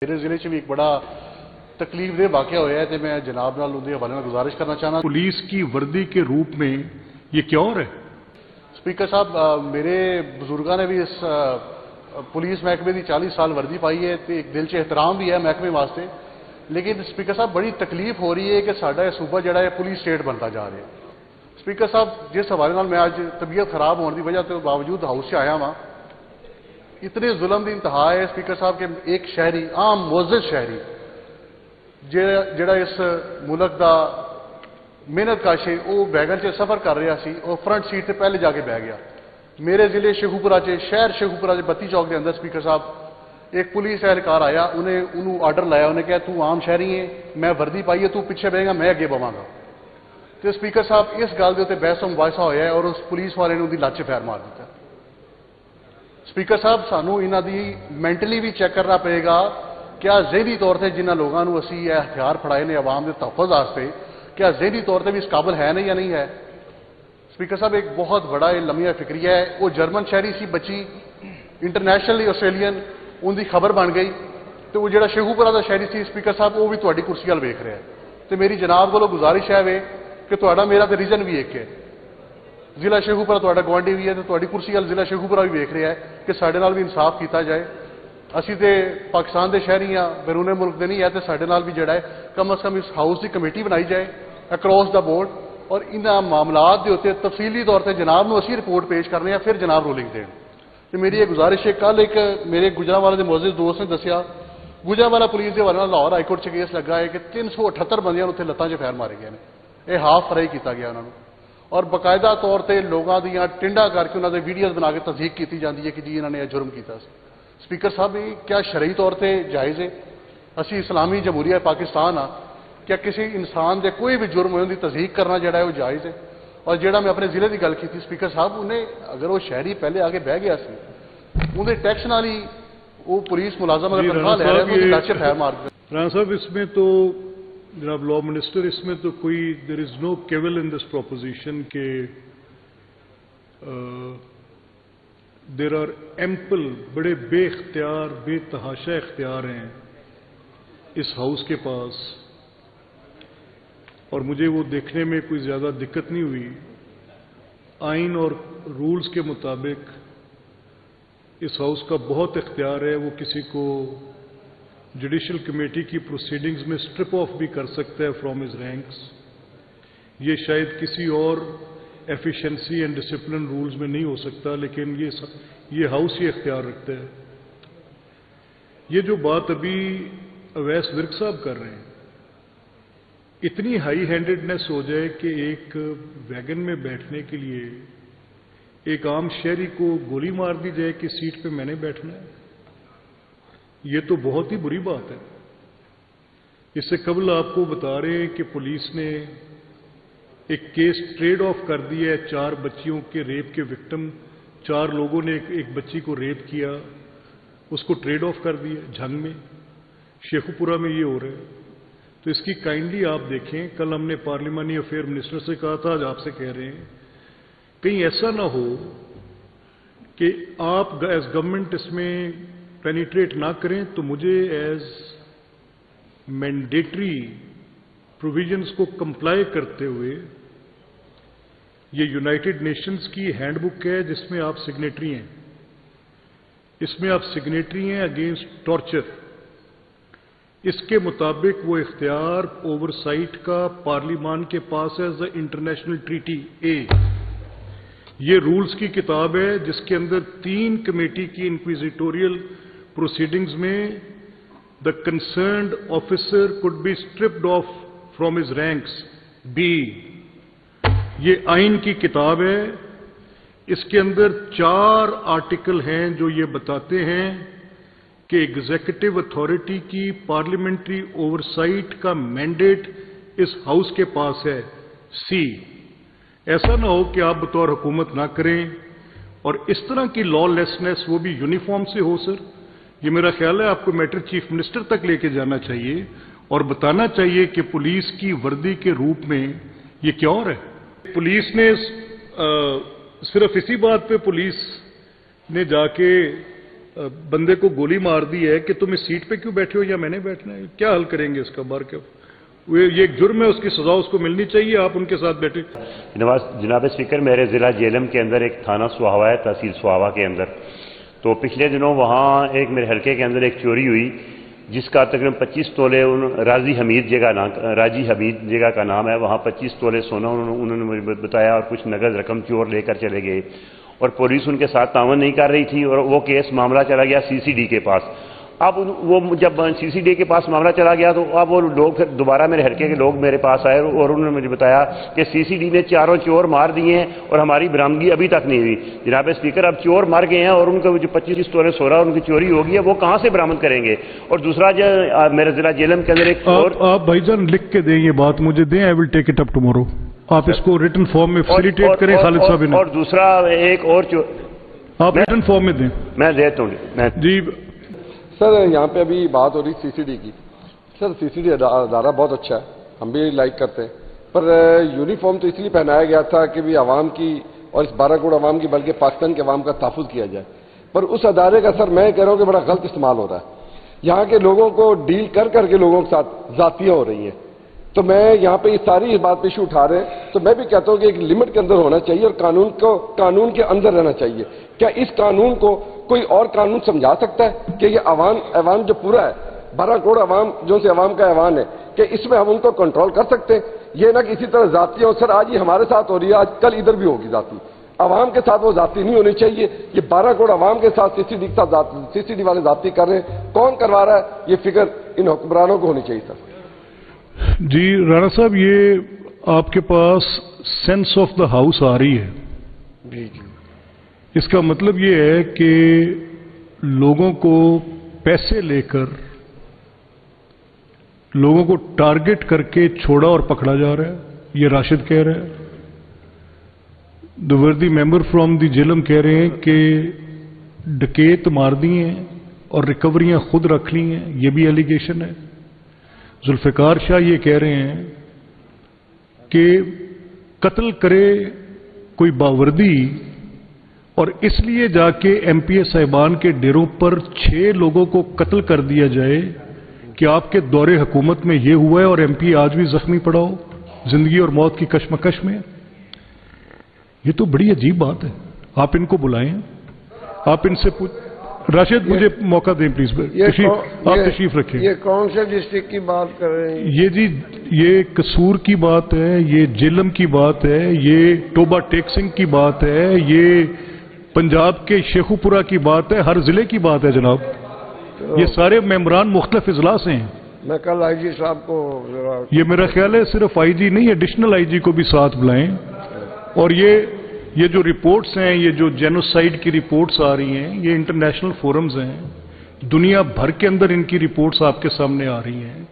मेरे जिले च भी एक बड़ा तकलीफ दे वाकया होया है तो मैं जनाब नाल उहदे हवाले नाल गुजारिश करना चाहना। पुलिस की वर्दी के रूप में ये क्या हो रहा है? स्पीकर साहब, मेरे बुजुर्गों ने भी इस पुलिस महकमे की 40 साल वर्दी पाई है तो एक दिल च एहतराम भी है महकमे वास्ते, लेकिन स्पीकर साहब बड़ी तकलीफ हो रही है कि साडा यह सूबा जिहड़ा है पुलिस स्टेट बनता जा रहा है। स्पीकर साहब, जिस हवाले नाल मैं अज तबीयत खराब होने की वजह के बावजूद हाउस से आया वहाँ, इतने जुल्म की इंतहा है स्पीकर साहब के एक शहरी, आम मुअज़्ज़ज़ शहरी जिहड़ा इस मुल्क का मेहनत काश है वो वैगन से सफ़र कर रहा सी, वो फ्रंट सीट से पहले जाके बह गया। मेरे जिले शेखुपुरा शहर शेखुपुरा के 32 चौक के अंदर स्पीकर साहब एक पुलिस एहलकार आया, उन्हें उन्होंने आर्डर लाया, उन्हें कहा तू आम शहरी है, मैं वर्दी पाई है, तू पिछे बहेगा, मैं अगे बवांगा। तो स्पीकर साहब इस गल के उत्ते बहस मुबाहिसा होया है और उस पुलिस वाले ने उनकी लत फैर मार दिता। स्पीकर साहब, सानू इन्हां दी मैंटली भी चेक करना पड़ेगा, क्या ज़हनी तौर पर जिन्होंने लोगों को असी यह हथियार फड़ाए ने आवाम के तहफ़्फ़ुज़ वास्ते, क्या ज़हनी तौर पर भी इस काबिल है नहीं या नहीं है? स्पीकर साहब, एक बहुत बड़ा लम्हा फिक्रिया है। वो जर्मन शहरी सी बच्ची, इंटरनेशनली आस्ट्रेलियन, उनकी खबर बन गई, तो वो जो शेखुपुरा का शहरी सी स्पीकर साहब वो भी तुहाडी कुर्सी वाल वेख रहा है। तो मेरी जनाब को गुजारिश है वे कि तुहाडा मेरा तो रीजन भी एक है, जिला शेखुपुरा तुहाडा गवांढी भी है, तो तुहाडी कुर्सी वाल जिला शेखुपुरा भी वेख रहा है कि साडे नाल भी इंसाफ किया जाए। असी तो पाकिस्तान के शहरी हाँ, बैरूने मुल्क के नहीं है, तो साडे नाल भी जिहड़ा है कम अज़ कम इस हाउस की कमेटी बनाई जाए अक्रॉस द बोर्ड, और इन्हां मामलात के उत्ते तफसीली तौर पर जनाब नूं असीं रिपोर्ट पेश करने, फिर जनाब रूलिंग देण। तो मेरी ये गुजारिश है, कल एक मेरे गुजरांवाला के मुअज़्ज़ज़ दोस्त ने दसिया, गुजरांवाला पुलिस के हवाले नाल लाहौर हाईकोर्ट से केस लगा है कि 378 बंदियां उत्थे लत्तां 'च फैर मारे गए हैं, यह हाफ फ्राई किया गया उन्होंने, और बाकायदा तौर पर लोगों दी टिंडा करके उन्होंने वीडियोज़ बना के तस्दीक की जाती है कि जी इन्होंने यह जुर्म किया। स्पीकर साहब, ये क्या शरई तौर पर जायज़ है? असी इस्लामी जमहूरिया पाकिस्तान हाँ, क्या किसी इंसान के कोई भी जुर्म हो उनकी तस्दीक करना जो है वो जायज़ है? और जोड़ा मैं अपने जिले की गल की स्पीकर साहब, उन्हें अगर वो शहरी पहले आके बह गया उन्हें टैक्स नाल ही वो पुलिस मुलाजम अगर तनख्वाह ले रहे हैं तो फैर मार दिया। राणा साहब, इसमें तो जनाब लॉ मिनिस्टर, इसमें तो कोई देयर इज नो केवल इन दिस प्रोपोजिशन के देर आर एम्पल, बड़े बेख्तियार बेतहाशा इख्तियार हैं इस हाउस के पास, और मुझे वो देखने में कोई ज़्यादा दिक्कत नहीं हुई। आइन और रूल्स के मुताबिक इस हाउस का बहुत इख्तियार है, वो किसी को जुडिशल कमेटी की प्रोसीडिंग्स में स्ट्रिप ऑफ भी कर सकता है फ्रॉम हिज रैंक्स। ये शायद किसी और एफिशिएंसी एंड डिसिप्लिन रूल्स में नहीं हो सकता, लेकिन ये हाउस ही इख्तियार रखता है। ये जो बात अभी अवैस विर्क साहब कर रहे हैं, इतनी हाई हैंडेडनेस हो जाए कि एक वैगन में बैठने के लिए एक आम शहरी को गोली मार दी जाए कि सीट पे मैंने बैठना है, ये तो बहुत ही बुरी बात है। इससे कबल आपको बता रहे हैं कि पुलिस ने एक केस ट्रेड ऑफ कर दिया है, 4 बच्चियों के रेप के विक्टिम, 4 लोगों ने एक बच्ची को रेप किया, उसको ट्रेड ऑफ कर दिया झंग में। शेखुपुरा में ये हो रहा है, तो इसकी काइंडली आप देखें। कल हमने पार्लिमानी अफेयर मिनिस्टर से कहा था, आज आपसे कह रहे हैं, कहीं ऐसा ना हो कि आप एज गवर्नमेंट इसमें पेनिट्रेट ना करें, तो मुझे एज मैंडेटरी प्रोविजंस को कंप्लाई करते हुए, ये यूनाइटेड नेशंस की हैंडबुक है जिसमें आप सिग्नेटरी हैं, इसमें आप सिग्नेटरी हैं अगेंस्ट टॉर्चर, इसके मुताबिक वो इख्तियार ओवरसाइट का पार्लिमान के पास है एज द इंटरनेशनल ट्रीटी ए। ये रूल्स की किताब है जिसके अंदर 3 कमेटी की इंक्विजिटोरियल प्रोसीडिंग्स में the concerned officer could be stripped of from his ranks be. ये आइन की किताब है, इसके अंदर 4 आर्टिकल हैं जो ये बताते हैं कि एग्जीक्यूटिव अथॉरिटी की पार्लियामेंट्री ओवरसाइट का मैंडेट इस हाउस के पास है सी। ऐसा ना हो कि आप बतौर हुकूमत ना करें, और इस तरह की लॉलेसनेस वो भी यूनिफॉर्म से हो। सर, ये मेरा ख्याल है आपको मैटर चीफ मिनिस्टर तक लेके जाना चाहिए और बताना चाहिए कि पुलिस की वर्दी के रूप में ये क्या हो रहा है। पुलिस ने सिर्फ इसी बात पे पुलिस ने जाके बंदे को गोली मार दी है कि तुम इस सीट पे क्यों बैठे हो या मैंने बैठना है, क्या हल करेंगे इसका? बार क्या ये एक जुर्म है, उसकी सजा उसको मिलनी चाहिए, आप उनके साथ बैठे। जनाब स्पीकर, मेरे ज़िला जेलम के अंदर एक थाना सुहावा है, तहसील सुहावा के अंदर, तो पिछले दिनों वहाँ एक मेरे हलके के अंदर एक चोरी हुई जिसका तकरीबन 25 तोले राजी हमीद जगह का नाम है। वहाँ 25 तोले सोना उन्होंने मुझे बताया और कुछ नगद रकम चोर लेकर चले गए और पुलिस उनके साथ तावन नहीं कर रही थी और वो केस मामला चला गया सीसीडी के पास। अब वो जब सीसीडी के पास मामला चला गया तो अब वो लोग फिर दोबारा मेरे हलके के लोग मेरे पास आए और उन्होंने मुझे बताया कि सीसीडी ने 4 चोर मार दिए हैं और हमारी बरामदगी अभी तक नहीं हुई। जनाब स्पीकर, अब चोर मर गए हैं और उनका जो 25 तोले सोना उनकी चोरी होगी है वो कहाँ से बरामद करेंगे? और दूसरा जो मेरे जिला जेलम के अंदर एक और आप भाईजान लिख के दें, ये बात मुझे दें, I will take it up tomorrow. आप इसको रिटन फॉर्म में फैसिलिटेट करें खालिद साहब। और दूसरा एक और आप रिटन फॉर्म में दें। मैं देता हूँ जी सर। यहाँ पे अभी बात हो रही सीसीडी की। सर सीसीडी अदारा बहुत अच्छा है, हम भी लाइक करते हैं, पर यूनिफॉर्म तो इसलिए पहनाया गया था कि भी आवाम की और इस 12 करोड़ आवाम की बल्कि पाकिस्तान के आवाम का तहफ़्फ़ुज़ किया जाए, पर उस अदारे का सर मैं कह रहा हूँ कि बड़ा गलत इस्तेमाल हो रहा है। यहाँ के लोगों को डील कर करके लोगों के साथ ज़ातियाँ हो रही हैं। तो मैं यहाँ पे ये सारी इस बात पे इशू उठा रहे हैं, तो मैं भी कहता हूँ कि एक लिमिट के अंदर होना चाहिए और कानून के अंदर रहना चाहिए। क्या इस कानून को कोई और कानून समझा सकता है कि ये अवाम जो पूरा है 12 करोड़ अवाम जो से अवाम का ऐवान है, कि इसमें हम उनको कंट्रोल कर सकते हैं? ये ना किसी तरह जाती हो। सर आज ये हमारे साथ हो रही है, आज कल इधर भी होगी जाती। अवाम के साथ वो जाती नहीं होनी चाहिए। ये 12 करोड़ अवाम के साथ सीसीडी वाले जाती कर रहे हैं, कौन करवा रहा है? ये फिक्र इन हुक्मरानों को होनी चाहिए सर। जी राणा साहब, ये आपके पास सेंस ऑफ द हाउस आ रही है। जी। इसका मतलब ये है कि लोगों को पैसे लेकर लोगों को टारगेट करके छोड़ा और पकड़ा जा रहा है, ये राशिद कह रहे हैं। द वर्दी मेंबर फ्रॉम द जेलम कह रहे हैं कि डकैत मार दिए हैं और रिकवरियां खुद रख ली हैं, ये भी एलिगेशन है। जुल्फिकार शाह ये कह रहे हैं कि कत्ल करे कोई बावर्दी और इसलिए जाके एमपीए साहिबान के डेरों पर 6 लोगों को कत्ल कर दिया जाए कि आपके दौरे हुकूमत में ये हुआ है और एमपी आज भी जख्मी पड़ा हो जिंदगी और मौत की कशमकश में। ये तो बड़ी अजीब बात है। आप इनको बुलाएं, आप इनसे राशिद मुझे मौका दें प्लीज, आप तशरीफ रखें। ये कौन से डिस्ट्रिक्ट की बात कर रहे हैं? ये जी ये कसूर की बात है, ये जेलम की बात है, ये टोबा टेक सिंह की बात है, ये पंजाब के शेखुपुरा की बात है, हर जिले की बात है जनाब। तो ये सारे मेंबरान मुख्तलिफ इजलास हैं। मैं कल आईजी साहब को ये मेरा ख्याल है सिर्फ आईजी नहीं, एडिशनल आईजी को भी साथ बुलाएं। और ये जो रिपोर्ट्स हैं, ये जो जेनोसाइड की रिपोर्ट्स आ रही हैं, ये इंटरनेशनल फोरम्स हैं, दुनिया भर के अंदर इनकी रिपोर्ट्स आपके सामने आ रही हैं।